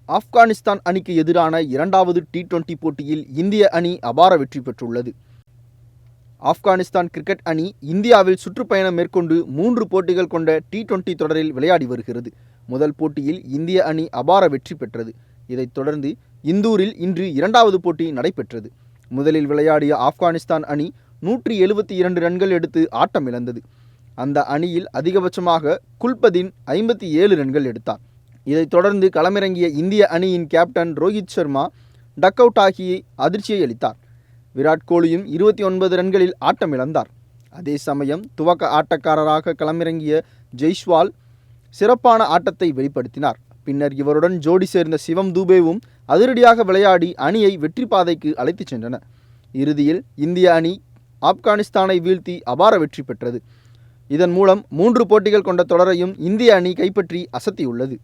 ஆப்கானிஸ்தான் அணிக்கு எதிரான இரண்டாவது T20 போட்டியில் இந்திய அணி அபார வெற்றி பெற்றுள்ளது. ஆப்கானிஸ்தான் கிரிக்கெட் அணி இந்தியாவில் சுற்றுப்பயணம் மேற்கொண்டு 3 போட்டிகள் கொண்ட T20 தொடரில் விளையாடி வருகிறது. முதல் போட்டியில் இந்திய அணி அபார வெற்றி பெற்றது. இதைத் தொடர்ந்து இந்தூரில் இன்று இரண்டாவது போட்டி நடைபெற்றது. முதலில் விளையாடிய ஆப்கானிஸ்தான் அணி 172 ரன்கள் எடுத்து ஆட்டமிழந்தது. அந்த அணியில் அதிகபட்சமாக குல்பதீன் 57 ரன்கள் எடுத்தார். இதைத் தொடர்ந்து களமிறங்கிய இந்திய அணியின் captain Rohit Sharma duck out ஆகி அதிர்ச்சியை அளித்தார். விராட் கோலியும் 29 ரன்களில் ஆட்டமிழந்தார். அதே சமயம் துவக்க ஆட்டக்காரராக களமிறங்கிய ஜெய்ஸ்வால் சிறப்பான ஆட்டத்தை வெளிப்படுத்தினார். பின்னர் இவருடன் ஜோடி சேர்ந்த சிவம் தூபேவும் அதிரடியாக விளையாடி அணியை வெற்றி பாதைக்கு அழைத்துச் சென்றனர். இறுதியில் இந்திய அணி ஆப்கானிஸ்தானை வீழ்த்தி அபார வெற்றி பெற்றது. இதன் மூலம் 3 போட்டிகள் கொண்ட தொடரையும் இந்திய அணி கைப்பற்றி அசத்தியுள்ளது.